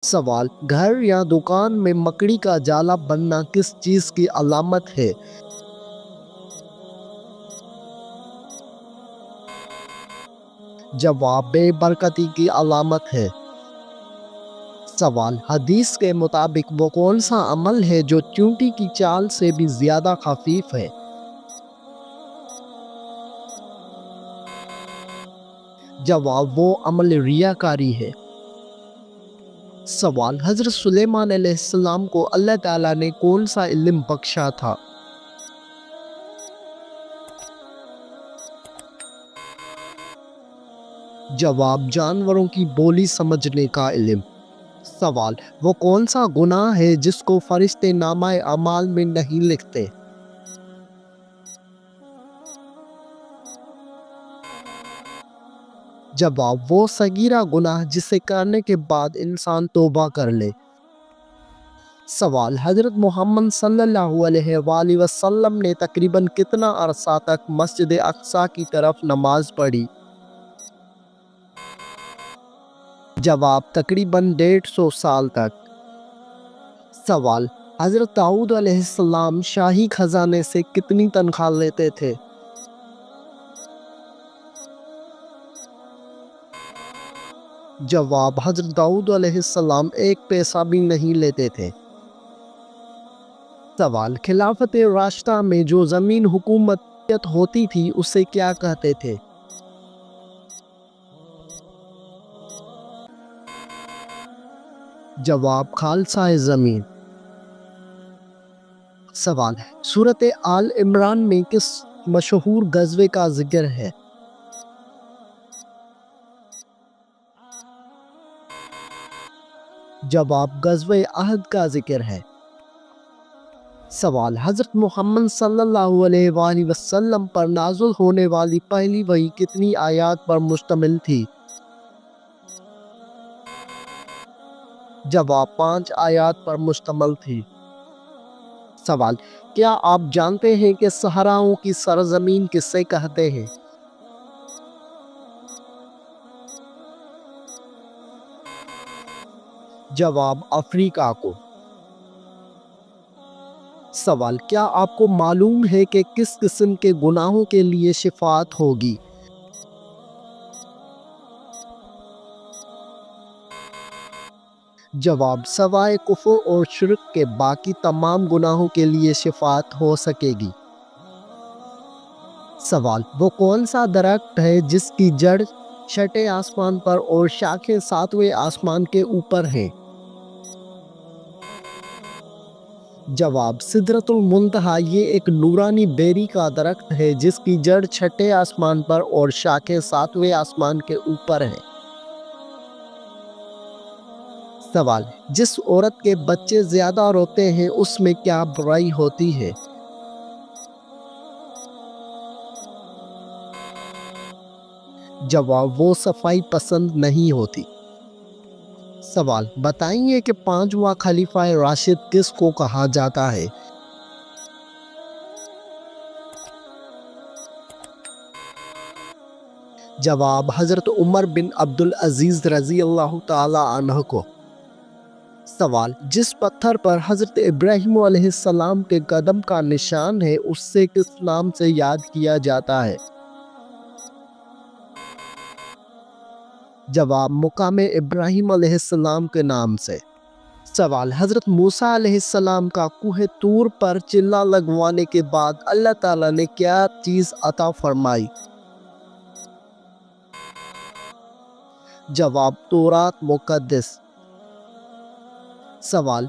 سوال: گھر یا دکان میں مکڑی کا جالا بننا کس چیز کی علامت ہے؟ جواب: بے برکتی کی علامت ہے۔ سوال: حدیث کے مطابق وہ کون سا عمل ہے جو چیونٹی کی چال سے بھی زیادہ خفیف ہے؟ جواب: وہ عمل ریاکاری ہے۔ سوال: حضرت سلیمان علیہ السلام کو اللہ تعالیٰ نے کون سا علم بخشا تھا؟ جواب: جانوروں کی بولی سمجھنے کا علم۔ سوال: وہ کون سا گناہ ہے جس کو فرشتے نامہ اعمال میں نہیں لکھتے؟ جواب: وہ صغیرہ گناہ جسے کرنے کے بعد انسان توبہ کر لے۔ سوال: حضرت محمد صلی اللہ علیہ وآلہ وسلم نے تقریباً کتنا عرصہ تک مسجد اقصیٰ کی طرف نماز پڑھی؟ جواب: تقریباً 150 سال تک۔ سوال: حضرت داؤد علیہ السلام شاہی خزانے سے کتنی تنخواہ لیتے تھے؟ جواب: حضرت داؤد علیہ السلام 1 پیسہ بھی نہیں لیتے تھے۔ سوال: خلافت راشدہ میں جو زمین حکومت ہوتی تھی اسے کیا کہتے تھے؟ جواب: خالصہ زمین۔ سوال: سورۃ آل عمران میں کس مشہور غزوے کا ذکر ہے؟ جواب: غزوہ احد کا ذکر ہے۔ سوال: حضرت محمد صلی اللہ علیہ وآلہ وسلم پر نازل ہونے والی پہلی وحی کتنی آیات پر مشتمل تھی؟ جواب: 5 آیات پر مشتمل تھی۔ سوال: کیا آپ جانتے ہیں کہ صحراؤں کی سرزمین کسے کہتے ہیں؟ جواب: افریقہ کو۔ سوال: کیا آپ کو معلوم ہے کہ کس قسم کے گناہوں کے لیے شفاعت ہوگی؟ جواب: سوائے کفر اور شرک کے باقی تمام گناہوں کے لیے شفاعت ہو سکے گی۔ سوال: وہ کون سا درخت ہے جس کی جڑ 6 آسمان پر اور شاخیں 7ویں آسمان کے اوپر ہیں؟ جواب: سدرۃ المنتہیٰ۔ یہ ایک نورانی بیری کا درخت ہے جس کی جڑ 6 آسمان پر اور شاخیں 7ویں آسمان کے اوپر ہیں۔ سوال: جس عورت کے بچے زیادہ روتے ہیں اس میں کیا برائی ہوتی ہے؟ جواب: وہ صفائی پسند نہیں ہوتی۔ سوال: بتائیے کہ 5واں خلیفہ راشد کس کو کہا جاتا ہے؟ جواب: حضرت عمر بن عبدالعزیز رضی اللہ تعالی عنہ کو۔ سوال: جس پتھر پر حضرت ابراہیم علیہ السلام کے قدم کا نشان ہے اسے کس نام سے یاد کیا جاتا ہے؟ جواب: مقام ابراہیم علیہ السلام کے نام سے۔ سوال: حضرت موسیٰ علیہ السلام کا کوہ طور پر چلہ لگوانے کے بعد اللہ تعالیٰ نے کیا چیز عطا فرمائی؟ جواب: تورات مقدس۔ سوال: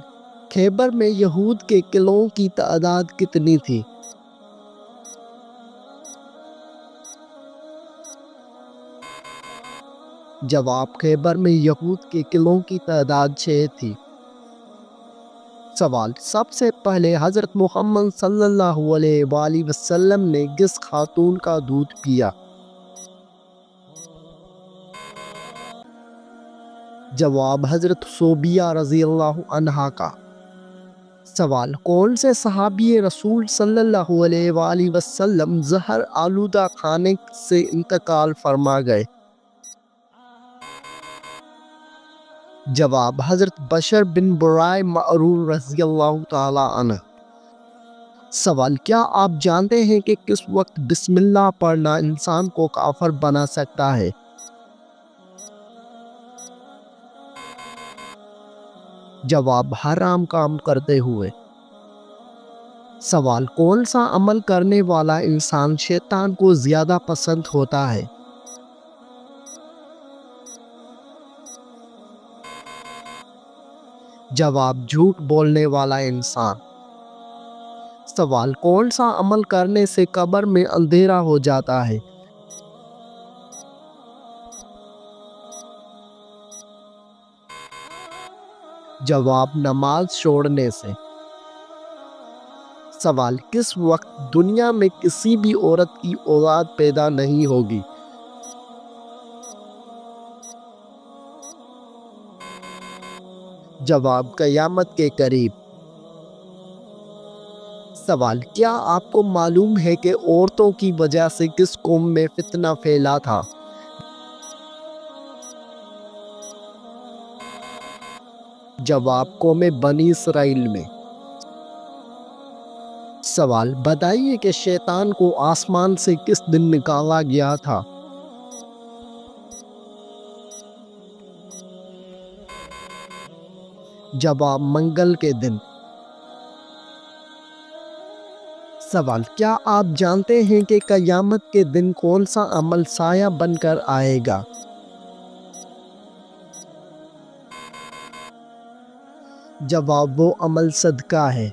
خیبر میں یہود کے قلعوں کی تعداد کتنی تھی؟ جواب: خیبر میں یہود کے قلعوں کی تعداد 6 تھی۔ سوال: سب سے پہلے حضرت محمد صلی اللہ علیہ وآلہ وسلم نے کس خاتون کا دودھ پیا؟ جواب: حضرت صوبیہ رضی اللہ عنہا کا۔ سوال: کون سے صحابی رسول صلی اللہ علیہ وآلہ وسلم زہر آلودہ کھانے سے انتقال فرما گئے؟ جواب حضرت بشر بن برائے معرور رضی اللہ تعالی عنہ۔ سوال، کیا آپ جانتے ہیں کہ کس وقت بسم اللہ پڑھنا انسان کو کافر بنا سکتا ہے؟ جواب، حرام کام کرتے ہوئے۔ سوال، کون سا عمل کرنے والا انسان شیطان کو زیادہ پسند ہوتا ہے؟ جواب، جھوٹ بولنے والا انسان۔ سوال، کون سا عمل کرنے سے قبر میں اندھیرا ہو جاتا ہے؟ جواب، نماز چھوڑنے سے۔ سوال، کس وقت دنیا میں کسی بھی عورت کی اولاد پیدا نہیں ہوگی؟ جواب، قیامت کے قریب۔ سوال، کیا آپ کو معلوم ہے کہ عورتوں کی وجہ سے کس قوم میں فتنہ پھیلا تھا؟ جواب، قوم بنی اسرائیل میں۔ سوال، بتائیے کہ شیطان کو آسمان سے کس دن نکالا گیا تھا؟ جواب، منگل کے دن۔ سوال، کیا آپ جانتے ہیں کہ قیامت کے دن کون سا عمل سایہ بن کر آئے گا؟ جواب، وہ عمل صدقہ ہے۔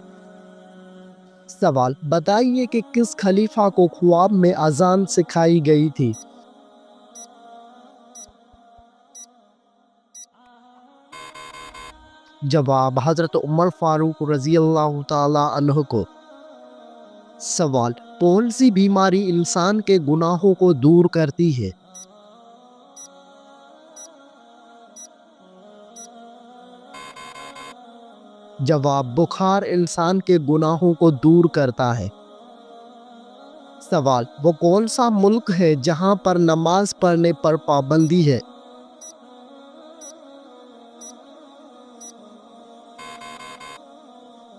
سوال، بتائیے کہ کس خلیفہ کو خواب میں اذان سکھائی گئی تھی؟ جواب، حضرت عمر فاروق رضی اللہ تعالی عنہ کو۔ سوال، کون سی بیماری انسان کے گناہوں کو دور کرتی ہے؟ جواب، بخار انسان کے گناہوں کو دور کرتا ہے۔ سوال، وہ کون سا ملک ہے جہاں پر نماز پڑھنے پر پابندی ہے؟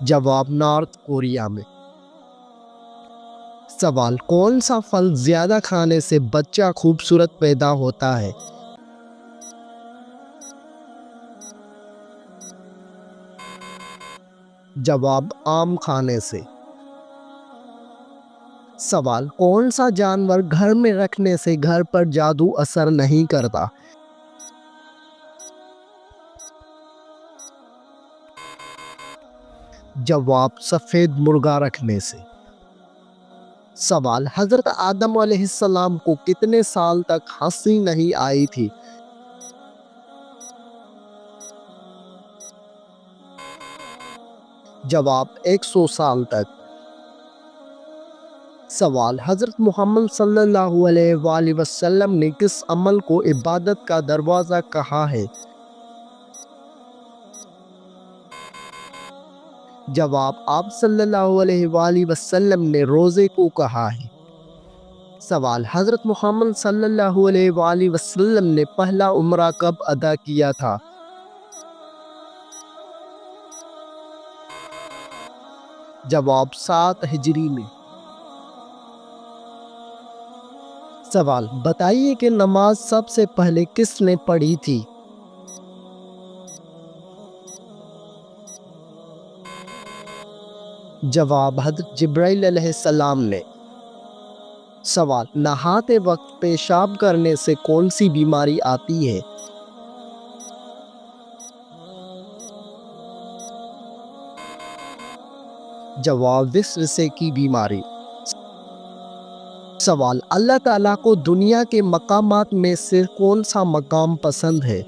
جواب، نارتھ کوریا میں۔ سوال، کون سا پھل زیادہ کھانے سے بچہ خوبصورت پیدا ہوتا ہے؟ جواب، آم کھانے سے۔ سوال، کون سا جانور گھر میں رکھنے سے گھر پر جادو اثر نہیں کرتا؟ جواب، سفید مرغا رکھنے سے۔ سوال، حضرت آدم علیہ السلام کو کتنے سال تک ہنسی نہیں آئی تھی؟ جواب، 100 سال تک۔ سوال، حضرت محمد صلی اللہ علیہ وآلہ وسلم نے کس عمل کو عبادت کا دروازہ کہا ہے؟ جواب، آپ صلی اللہ علیہ وآلہ وسلم نے روزے کو کہا ہے۔ سوال، حضرت محمد صلی اللہ علیہ وآلہ وسلم نے پہلا عمرہ کب ادا کیا تھا؟ جواب، 7 ہجری میں۔ سوال، بتائیے کہ نماز سب سے پہلے کس نے پڑھی تھی؟ جواب، حضرت جبرائیل علیہ السلام نے۔ سوال، نہاتے وقت پیشاب کرنے سے کون سی بیماری آتی ہے؟ جواب، وسوسے کی بیماری۔ سوال، اللہ تعالیٰ کو دنیا کے مقامات میں سے کون سا مقام پسند ہے؟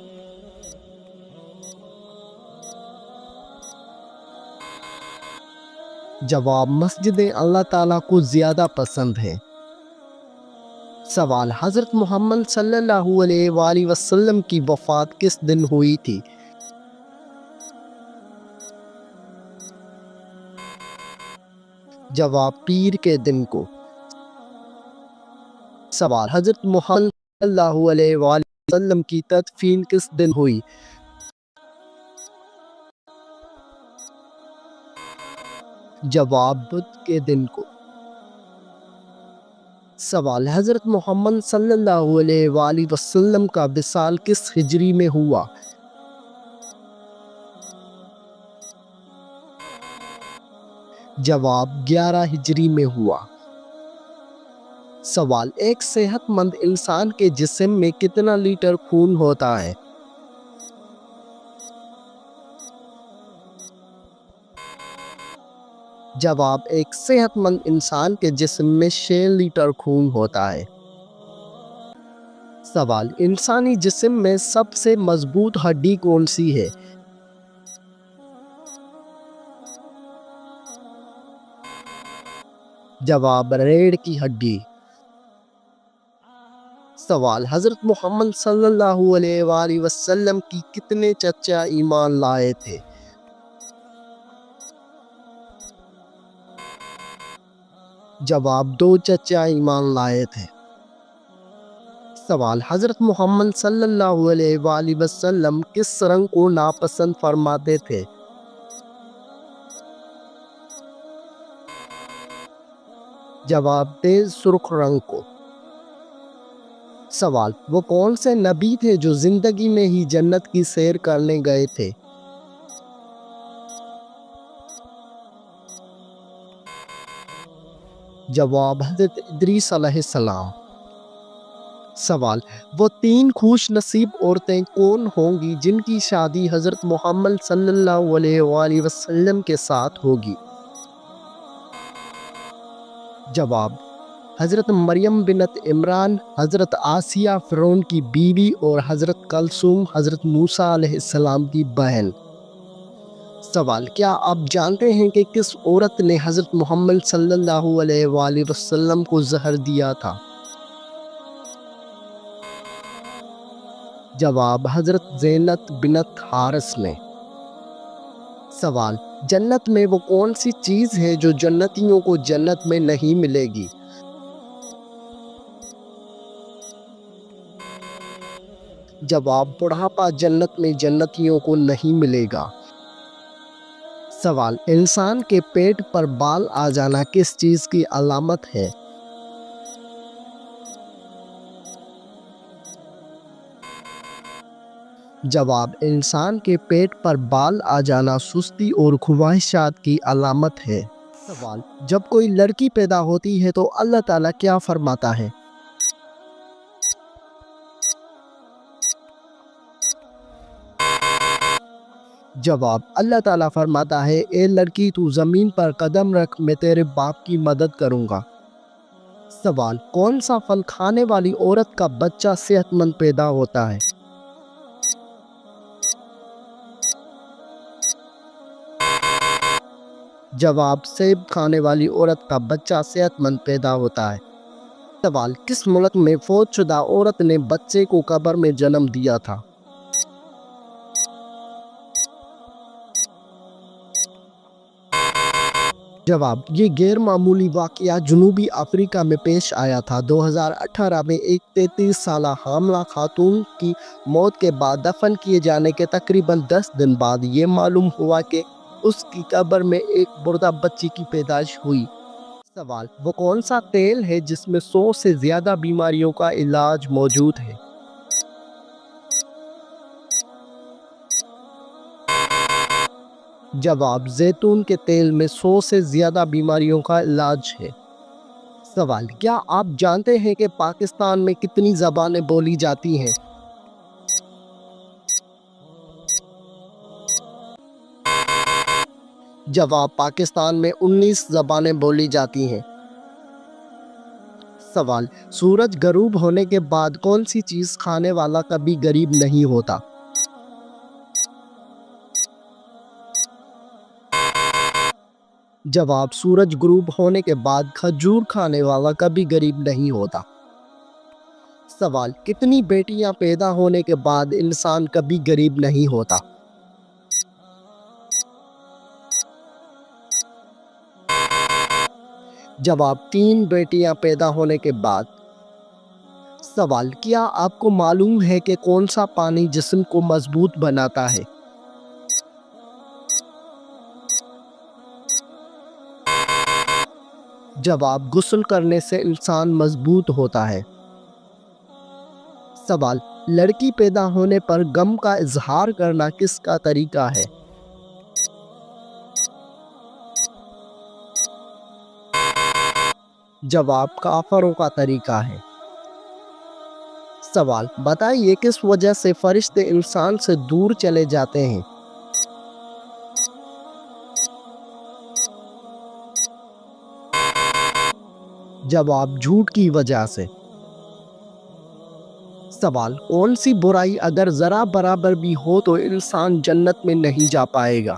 جواب، مسجدیں اللہ تعالیٰ کو زیادہ پسند ہیں۔ سوال، حضرت محمد صلی اللہ علیہ وآلہ وسلم کی وفات کس دن ہوئی تھی؟ جواب، پیر کے دن کو۔ سوال، حضرت محمد صلی اللہ علیہ وآلہ وسلم کی تدفین کس دن ہوئی؟ جواب بدھ کے دن کو۔ سوال حضرت محمد صلی اللہ علیہ وآلہ وسلم کا وصال کس ہجری میں ہوا؟ جواب 11 ہجری میں ہوا۔ سوال ایک صحت مند انسان کے جسم میں کتنا لیٹر خون ہوتا ہے؟ جواب ایک صحت مند انسان کے جسم میں 6 لیٹر خون ہوتا ہے۔ سوال انسانی جسم میں سب سے مضبوط ہڈی کون سی ہے؟ جواب ریڑھ کی ہڈی۔ سوال حضرت محمد صلی اللہ علیہ وآلہ وسلم کی کتنے چچا ایمان لائے تھے؟ جواب 2 چچا ایمان لائے تھے۔ سوال حضرت محمد صلی اللہ علیہ وآلہ وسلم کس رنگ کو ناپسند فرماتے تھے؟ جواب تیز سرخ رنگ کو۔ سوال وہ کون سے نبی تھے جو زندگی میں ہی جنت کی سیر کرنے گئے تھے؟ جواب حضرت ادریس علیہ السلام۔ سوال وہ 3 خوش نصیب عورتیں کون ہوں گی جن کی شادی حضرت محمد صلی اللہ علیہ وآلہ وسلم کے ساتھ ہوگی؟ جواب حضرت مریم بنت عمران، حضرت آسیہ فرعون کی بیوی اور حضرت کلثوم حضرت موسیٰ علیہ السلام کی بہن۔ سوال کیا آپ جانتے ہیں کہ کس عورت نے حضرت محمد صلی اللہ علیہ وآلہ وسلم کو زہر دیا تھا؟ جواب حضرت زینب بنت حارث نے۔ سوال جنت میں وہ کون سی چیز ہے جو جنتیوں کو جنت میں نہیں ملے گی؟ جواب بڑھاپا جنت میں جنتیوں کو نہیں ملے گا۔ سوال انسان کے پیٹ پر بال آ جانا کس چیز کی علامت ہے؟ جواب انسان کے پیٹ پر بال آ جانا سستی اور خواہشات کی علامت ہے۔ سوال جب کوئی لڑکی پیدا ہوتی ہے تو اللہ تعالیٰ کیا فرماتا ہے؟ جواب اللہ تعالیٰ فرماتا ہے اے لڑکی تو زمین پر قدم رکھ، میں تیرے باپ کی مدد کروں گا۔ سوال کون سا پھل کھانے والی عورت کا بچہ صحت مند پیدا ہوتا ہے؟ جواب سیب کھانے والی عورت کا بچہ صحت مند پیدا ہوتا ہے۔ سوال کس ملک میں فوت شدہ عورت نے بچے کو قبر میں جنم دیا تھا؟ جواب یہ غیر معمولی واقعہ جنوبی افریقہ میں پیش آیا تھا۔ 2018 میں ایک 33 سالہ حاملہ خاتون کی موت کے بعد دفن کیے جانے کے تقریباً 10 دن بعد یہ معلوم ہوا کہ اس کی قبر میں ایک مردہ بچی کی پیدائش ہوئی۔ سوال وہ کون سا تیل ہے جس میں 100 سے زیادہ بیماریوں کا علاج موجود ہے؟ جواب زیتون کے تیل میں 100 سے زیادہ بیماریوں کا علاج ہے۔ سوال کیا آپ جانتے ہیں کہ پاکستان میں کتنی زبانیں بولی جاتی ہیں؟ جواب پاکستان میں 19 زبانیں بولی جاتی ہیں۔ سوال سورج غروب ہونے کے بعد کون سی چیز کھانے والا کبھی غریب نہیں ہوتا؟ جواب سورج غروب ہونے کے بعد کھجور کھانے والا کبھی غریب نہیں ہوتا۔ سوال کتنی بیٹیاں پیدا ہونے کے بعد انسان کبھی غریب نہیں ہوتا؟ جواب 3 بیٹیاں پیدا ہونے کے بعد۔ سوال کیا آپ کو معلوم ہے کہ کون سا پانی جسم کو مضبوط بناتا ہے؟ جواب: غسل کرنے سے انسان مضبوط ہوتا ہے۔ سوال: لڑکی پیدا ہونے پر غم کا اظہار کرنا کس کا طریقہ ہے؟ جواب: کافروں کا طریقہ ہے۔ سوال: بتائیے کس وجہ سے فرشتے انسان سے دور چلے جاتے ہیں؟ جواب: جھوٹ کی وجہ سے۔ سوال: کون سی برائی اگر ذرا برابر بھی ہو تو انسان جنت میں نہیں جا پائے گا؟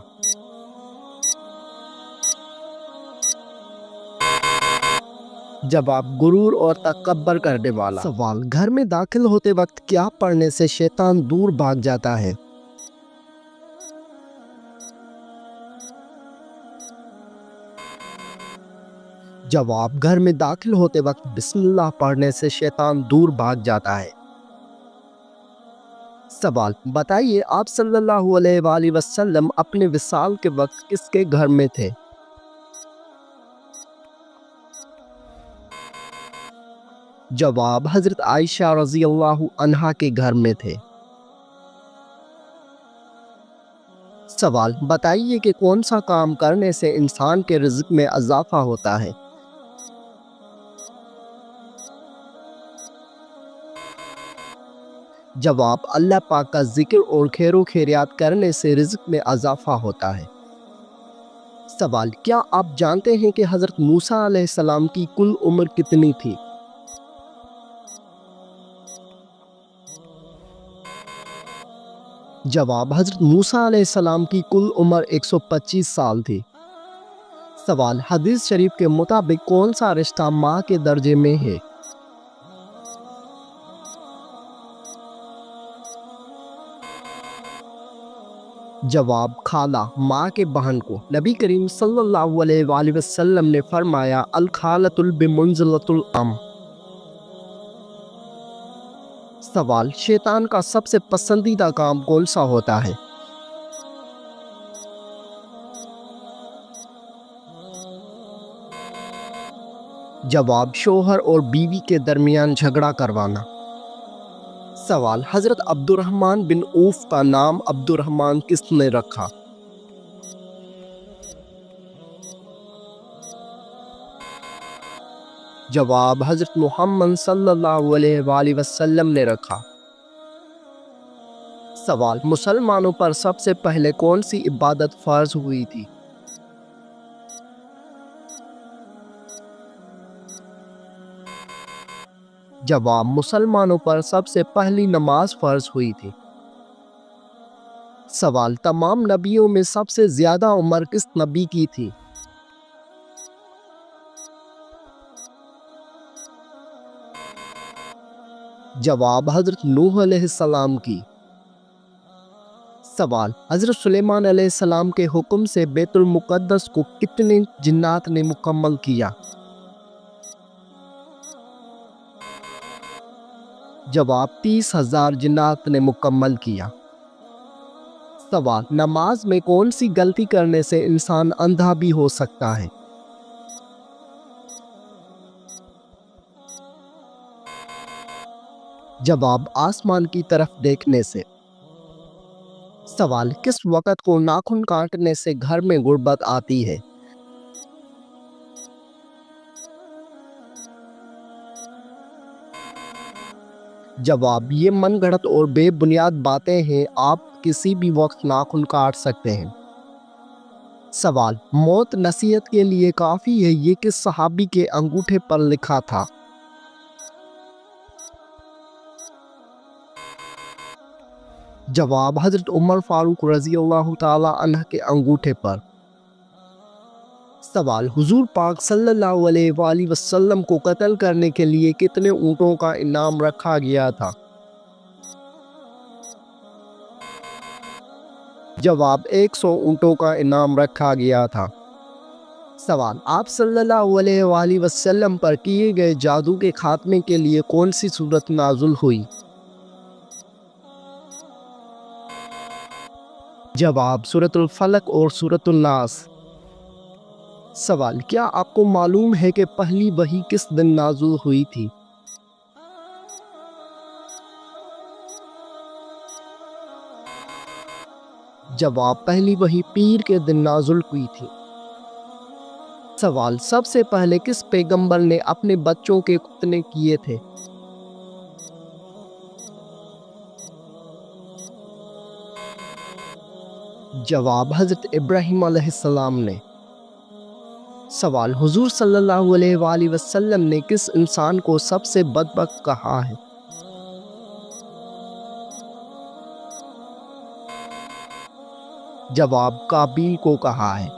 جواب: غرور اور تکبر کرنے والا۔ سوال: گھر میں داخل ہوتے وقت کیا پڑھنے سے شیطان دور بھاگ جاتا ہے؟ جواب: گھر میں داخل ہوتے وقت بسم اللہ پڑھنے سے شیطان دور بھاگ جاتا ہے۔ سوال: بتائیے آپ صلی اللہ علیہ وآلہ وسلم اپنے وصال کے وقت کس کے گھر میں تھے؟ جواب: حضرت عائشہ رضی اللہ عنہا کے گھر میں تھے۔ سوال: بتائیے کہ کون سا کام کرنے سے انسان کے رزق میں اضافہ ہوتا ہے؟ جواب: اللہ پاک کا ذکر اور خیر و خیریات کرنے سے رزق میں اضافہ ہوتا ہے۔ سوال: کیا آپ جانتے ہیں کہ حضرت موسیٰ علیہ السلام کی کل عمر کتنی تھی؟ جواب: حضرت موسیٰ علیہ السلام کی کل عمر 125 سال تھی۔ سوال: حدیث شریف کے مطابق کون سا رشتہ ماں کے درجے میں ہے؟ جواب: خالہ، ماں کے بہن کو۔ نبی کریم صلی اللہ علیہ وآلہ وسلم نے فرمایا الخالۃ بمنزلۃ الام۔ سوال: شیطان کا سب سے پسندیدہ کام کون سا ہوتا ہے؟ جواب: شوہر اور بیوی کے درمیان جھگڑا کروانا۔ سوال: حضرت عبد الرحمن بن عوف کا نام عبد الرحمن کس نے رکھا؟ جواب: حضرت محمد صلی اللہ علیہ وآلہ وسلم نے رکھا۔ سوال: مسلمانوں پر سب سے پہلے کون سی عبادت فرض ہوئی تھی؟ جواب: مسلمانوں پر سب سے پہلی نماز فرض ہوئی تھی۔ سوال: تمام نبیوں میں سب سے زیادہ عمر کس نبی کی تھی؟ جواب: حضرت نوح علیہ السلام کی۔ سوال: حضرت سلیمان علیہ السلام کے حکم سے بیت المقدس کو کتنے جنات نے مکمل کیا؟ جواب: 30,000 جنات نے مکمل کیا۔ سوال: نماز میں کون سی غلطی کرنے سے انسان اندھا بھی ہو سکتا ہے؟ جواب: آسمان کی طرف دیکھنے سے۔ سوال: کس وقت کو ناخن کاٹنے سے گھر میں غربت آتی ہے؟ جواب: یہ من گھڑت اور بے بنیاد باتیں ہیں، آپ کسی بھی وقت ناخن کاٹ سکتے ہیں۔ سوال: موت نصیحت کے لیے کافی ہے، یہ کس صحابی کے انگوٹھے پر لکھا تھا؟ جواب: حضرت عمر فاروق رضی اللہ تعالی عنہ کے انگوٹھے پر۔ سوال: حضور پاک صلی اللہ علیہ وآلہ وسلم کو قتل کرنے کے لیے کتنے اونٹوں کا انعام رکھا گیا تھا؟ جواب: 100 اونٹوں کا انعام رکھا گیا تھا۔ سوال: آپ صلی اللہ علیہ وآلہ وسلم پر کیے گئے جادو کے خاتمے کے لیے کون سی سورت نازل ہوئی؟ جواب: سورۃ الفلق اور سورۃ الناس۔ سوال: کیا آپ کو معلوم ہے کہ پہلی وحی کس دن نازل ہوئی تھی؟ جواب: پہلی وحی پیر کے دن نازل ہوئی تھی۔ سوال: سب سے پہلے کس پیغمبر نے اپنے بچوں کے ختنے کیے تھے؟ جواب: حضرت ابراہیم علیہ السلام نے۔ سوال: حضور صلی اللہ علیہ وآلہ وسلم نے کس انسان کو سب سے بدبخت کہا ہے؟ جواب: قابیل کو کہا ہے۔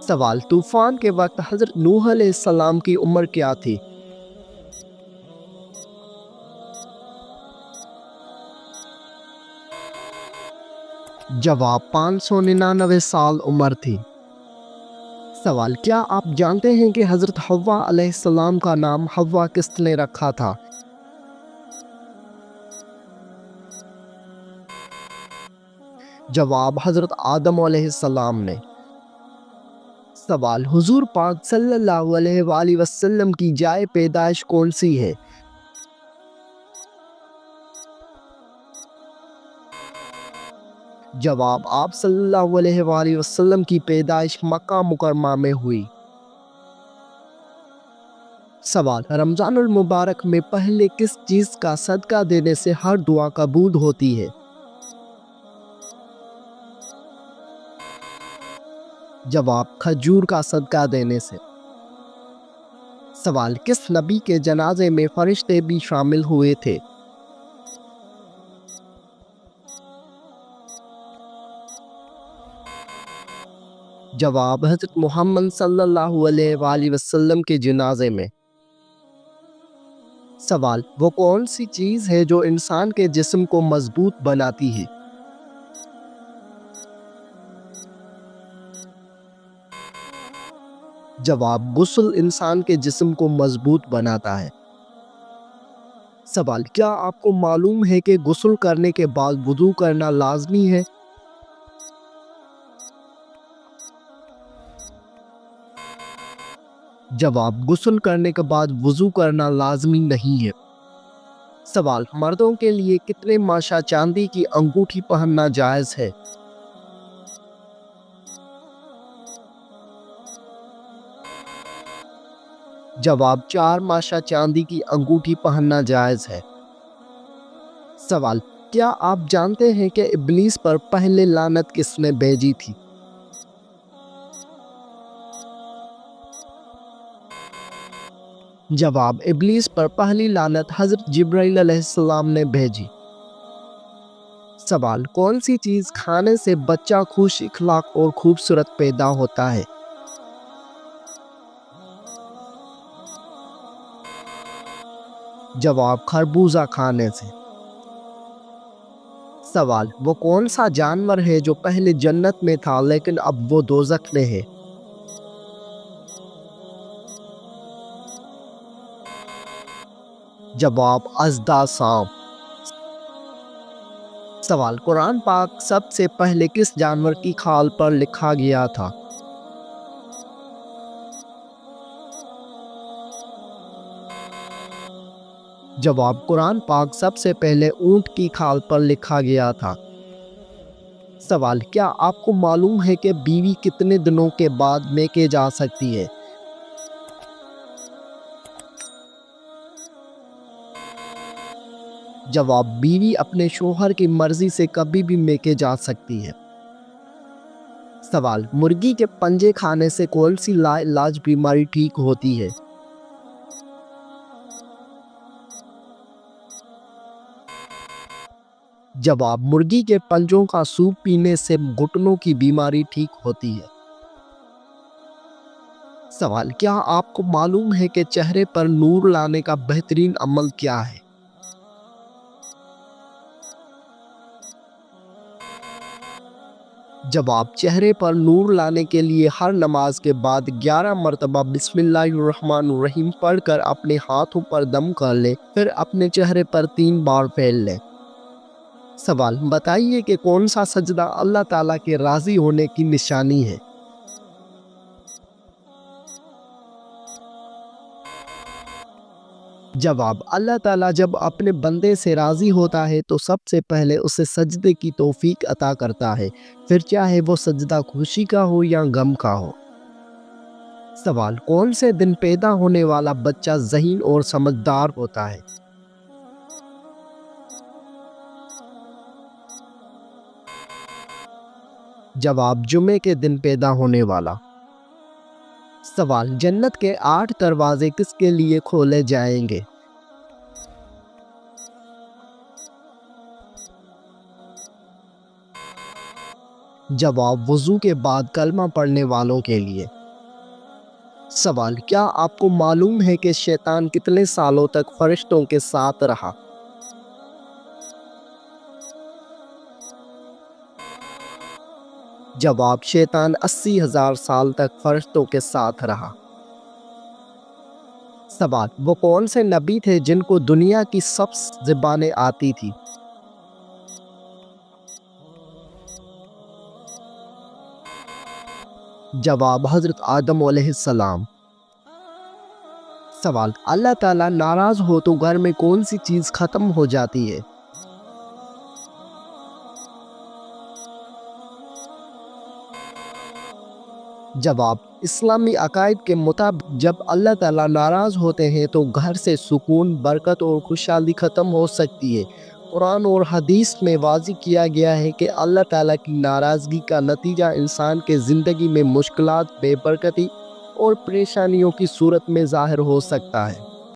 سوال: طوفان کے وقت حضرت نوح علیہ السلام کی عمر کیا تھی؟ جواب: 599 سال عمر تھی۔ سوال: کیا آپ جانتے ہیں کہ حضرت حوا علیہ السلام کا نام حوا کس نے رکھا تھا؟ جواب: حضرت آدم علیہ السلام نے۔ سوال: حضور پاک صلی اللہ علیہ وآلہ وسلم کی جائے پیدائش کون سی ہے؟ جواب: آپ صلی اللہ علیہ وآلہ وسلم کی پیدائش مکہ مکرمہ میں ہوئی۔ سوال: رمضان المبارک میں پہلے کس چیز کا صدقہ دینے سے ہر دعا قبول ہوتی ہے؟ جواب: کھجور کا صدقہ دینے سے۔ سوال: کس نبی کے جنازے میں فرشتے بھی شامل ہوئے تھے؟ جواب: حضرت محمد صلی اللہ علیہ وآلہ وسلم کے جنازے میں۔ سوال: وہ کون سی چیز ہے جو انسان کے جسم کو مضبوط بناتی ہے؟ جواب: غسل انسان کے جسم کو مضبوط بناتا ہے۔ سوال: کیا آپ کو معلوم ہے کہ غسل کرنے کے بعد وضو کرنا لازمی ہے؟ جواب: غسل کرنے کے بعد وضو کرنا لازمی نہیں ہے۔ سوال: مردوں کے لیے کتنے ماشا چاندی کی انگوٹھی پہننا جائز ہے؟ جواب: 4 ماشا چاندی کی انگوٹھی پہننا جائز ہے۔ سوال: کیا آپ جانتے ہیں کہ ابلیس پر پہلے لعنت کس نے بھیجی تھی؟ جواب: ابلیس پر پہلی لعنت حضرت جبرائیل علیہ السلام نے بھیجی۔ سوال: کون سی چیز کھانے سے بچہ خوش اخلاق اور خوبصورت پیدا ہوتا ہے؟ جواب: خربوزہ کھانے سے۔ سوال: وہ کون سا جانور ہے جو پہلے جنت میں تھا لیکن اب وہ دوزخ میں ہے؟ جواب: اژدھا سانپ۔ سوال: قرآن پاک سب سے پہلے کس جانور کی کھال پر لکھا گیا تھا؟ جواب: قرآن پاک سب سے پہلے اونٹ کی کھال پر لکھا گیا تھا۔ سوال: کیا آپ کو معلوم ہے کہ بیوی کتنے دنوں کے بعد میکے جا سکتی ہے؟ جواب: بیوی اپنے شوہر کی مرضی سے کبھی بھی میکے جا سکتی ہے۔ سوال: مرغی کے پنجے کھانے سے کون سی لا علاج بیماری ٹھیک ہوتی ہے؟ جواب: مرغی کے پنجوں کا سوپ پینے سے گھٹنوں کی بیماری ٹھیک ہوتی ہے۔ سوال: کیا آپ کو معلوم ہے کہ چہرے پر نور لانے کا بہترین عمل کیا ہے؟ جواب: چہرے پر نور لانے کے لیے ہر نماز کے بعد 11 مرتبہ بسم اللہ الرحمن الرحیم پڑھ کر اپنے ہاتھوں پر دم کر لے، پھر اپنے چہرے پر 3 بار پھیر لے۔ سوال: بتائیے کہ کون سا سجدہ اللہ تعالیٰ کے راضی ہونے کی نشانی ہے؟ جواب: اللہ تعالیٰ جب اپنے بندے سے راضی ہوتا ہے تو سب سے پہلے اسے سجدے کی توفیق عطا کرتا ہے، پھر چاہے وہ سجدہ خوشی کا ہو یا غم کا ہو۔ سوال: کون سے دن پیدا ہونے والا بچہ ذہین اور سمجھدار ہوتا ہے؟ جواب: جمعے کے دن پیدا ہونے والا۔ سوال: جنت کے 8 دروازے کس کے لیے کھولے جائیں گے؟ جواب: وضو کے بعد کلمہ پڑھنے والوں کے لیے۔ سوال: کیا آپ کو معلوم ہے کہ شیطان کتنے سالوں تک فرشتوں کے ساتھ رہا؟ جواب: شیطان 80,000 سال تک فرشتوں کے ساتھ رہا۔ سوال: وہ کون سے نبی تھے جن کو دنیا کی سب زبانیں آتی تھی؟ جواب: حضرت آدم علیہ السلام۔ سوال: اللہ تعالیٰ ناراض ہو تو گھر میں کون سی چیز ختم ہو جاتی ہے؟ جواب: اسلامی عقائد کے مطابق جب اللہ تعالیٰ ناراض ہوتے ہیں تو گھر سے سکون، برکت اور خوشحالی ختم ہو سکتی ہے۔ قرآن اور حدیث میں واضح کیا گیا ہے کہ اللہ تعالیٰ کی ناراضگی کا نتیجہ انسان کے زندگی میں مشکلات، بے برکتی اور پریشانیوں کی صورت میں ظاہر ہو سکتا ہے۔